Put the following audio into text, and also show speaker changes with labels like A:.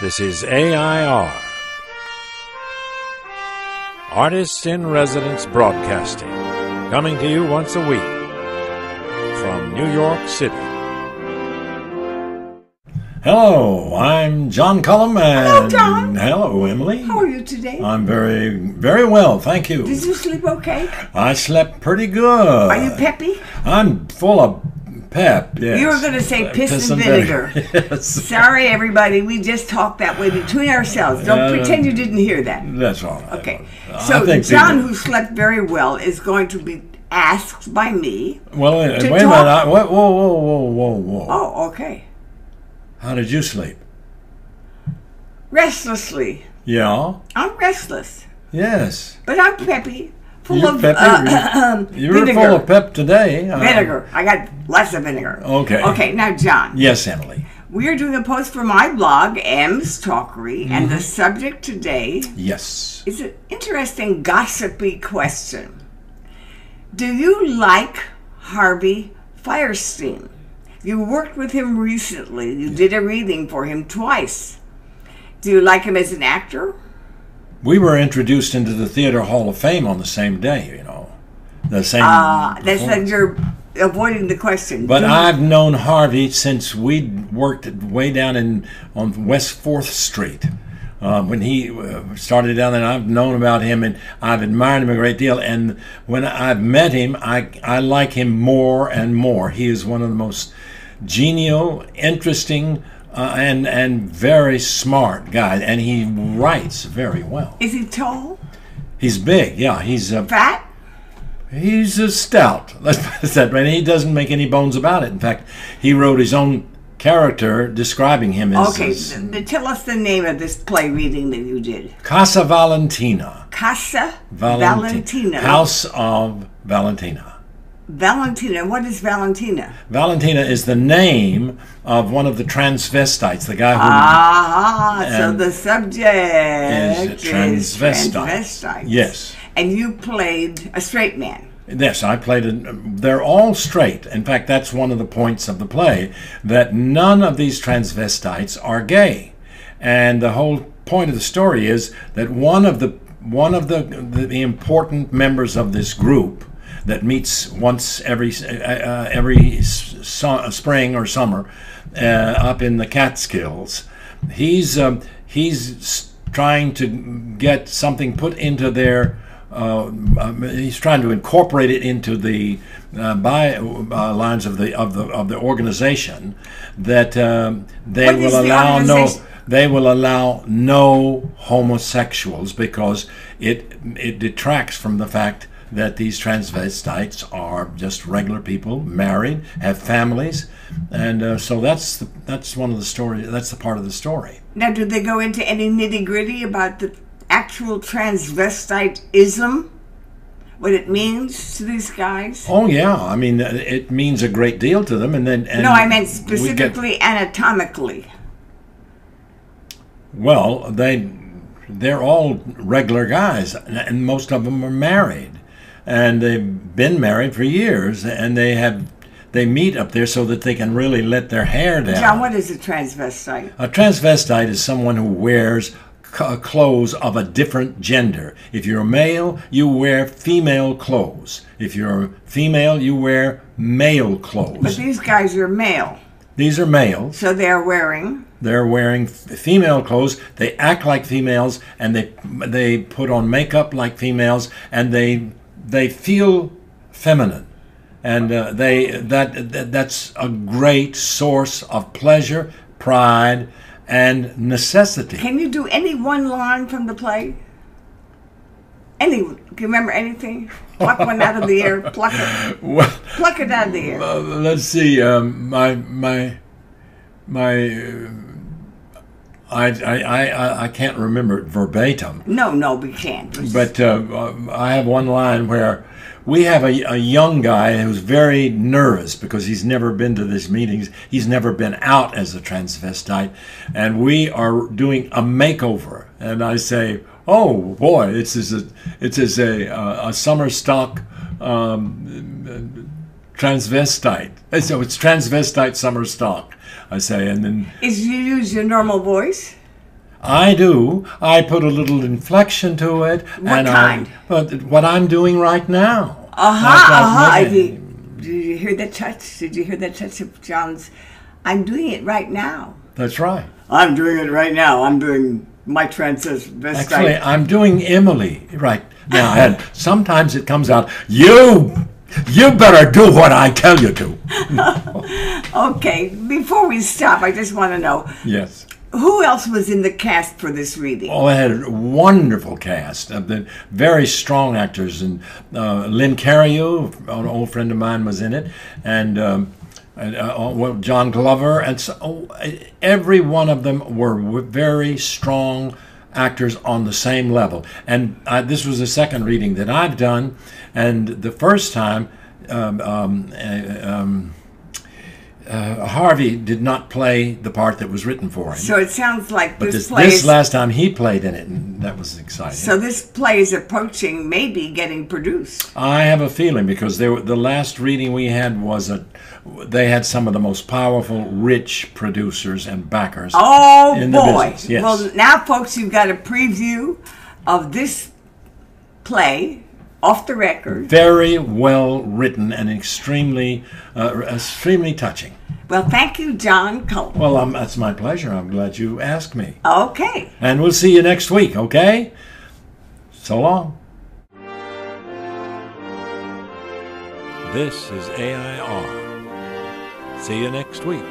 A: This is AI.R. Artists in Residence Broadcasting, coming to you once a week from New York City. Hello, I'm John Cullum. And
B: hello, John.
A: Hello, Emily.
B: How are you today?
A: I'm very, very well, thank you.
B: Did you sleep okay?
A: I slept pretty good.
B: Are you peppy?
A: I'm full of pep, yes.
B: You were going to say piss and vinegar.
A: Yes.
B: Sorry, everybody. We just talked that way between ourselves. Don't pretend you didn't hear that.
A: That's all right.
B: Okay. So John, who slept very well, is going to be asked by me.
A: Well, wait a minute. Whoa.
B: Oh, okay.
A: How did you sleep?
B: Restlessly.
A: Yeah?
B: I'm restless.
A: Yes.
B: But I'm peppy. Full
A: You're
B: of
A: peppy. You were
B: vinegar.
A: full of pep today.
B: Vinegar. I got lots of vinegar.
A: Okay.
B: Okay, now, John.
A: Yes, Emily.
B: We are doing a post for my blog, M's Talkery, and the subject today is an interesting gossipy question. Do you like Harvey Fierstein? You worked with him recently. You did a reading for him twice. Do you like him as an actor?
A: We were introduced into the Theater Hall of Fame on the same day, you know. The same.
B: That's like you're avoiding the question.
A: But I've known Harvey since we worked way down on West 4th Street. When he started down there, I've known about him and I've admired him a great deal. And when I've met him, I like him more and more. He is one of the most genial, interesting, and very smart guy. And he writes very well.
B: Is he tall?
A: He's big, yeah. He's
B: fat?
A: He's stout. Let's put it that way. And he doesn't make any bones about it. In fact, he wrote his own character describing him as...
B: Okay, tell us the name of this play reading that you did.
A: Casa Valentina.
B: Casa Valentina.
A: House of Valentina.
B: Valentina. What is Valentina?
A: Valentina is the name of one of the transvestites, the guy who...
B: so the subject
A: is transvestite. Yes.
B: And you played a straight man.
A: Yes, I played they're all straight. In fact, that's one of the points of the play, that none of these transvestites are gay. And the whole point of the story is that one of the important members of this group that meets once every spring or summer up in the Catskills, he's trying to get something put into their he's trying to incorporate it into the bylines of the organization, that they will allow no homosexuals, because it detracts from the fact that these transvestites are just regular people, married, have families, and so that's one of the story. That's the part of the story.
B: Now, do they go into any nitty-gritty about the actual transvestite-ism, what it means to these guys?
A: Oh yeah, I mean it means a great deal to them, and no,
B: I meant specifically anatomically.
A: Well, they're all regular guys, and most of them are married, and they've been married for years, and they meet up there so that they can really let their hair down.
B: John, what is a transvestite?
A: A transvestite is someone who wears clothes of a different gender. If you're a male, you wear female clothes. If you're female, you wear male clothes.
B: But these guys are male.
A: These are males.
B: So they're wearing
A: female clothes. They act like females, and they put on makeup like females, and they feel feminine. And that's a great source of pleasure, pride, and necessity.
B: Can you do any one line from the play? Can you remember anything? Pluck one out of the air. Pluck it. Well, pluck it out of the air.
A: Let's see. I can't remember it verbatim.
B: No, we can't.
A: But I have one line where we have a young guy who's very nervous because he's never been to these meetings. He's never been out as a transvestite. And we are doing a makeover. And I say, oh, boy, it's as a summer stock transvestite. So it's transvestite summer stock, I say. And then...
B: Is you use your normal voice?
A: I do. I put a little inflection to it.
B: What kind?
A: What I'm doing right now.
B: Did you hear that touch? Did you hear that touch of John's? I'm doing it right now.
A: That's right.
B: I'm doing it right now. I'm doing my transvestite.
A: Actually, I'm doing Emily right now. And sometimes it comes out, you better do what I tell you to.
B: Okay, before we stop, I just want to know.
A: Yes.
B: Who else was in the cast for this reading?
A: Oh, I had a wonderful cast of the very strong actors, and Len Cariou, an old friend of mine, was in it, and John Glover, and so, every one of them were very strong actors on the same level. And this was the second reading that I've done, and the first time Harvey did not play the part that was written for him.
B: So it sounds like
A: this
B: play
A: last time he played in it, and that was exciting.
B: So this play is approaching maybe getting produced.
A: I have a feeling, because the last reading we had was they had some of the most powerful, rich producers and backers.
B: Oh
A: in
B: boy!
A: The business. Yes.
B: Well, now, folks, you've got a preview of this play. Off the record.
A: Very well written and extremely touching.
B: Well, thank you, John Cullum.
A: Well, that's my pleasure. I'm glad you asked me.
B: Okay.
A: And we'll see you next week, okay? So long. This is AI.R. See you next week.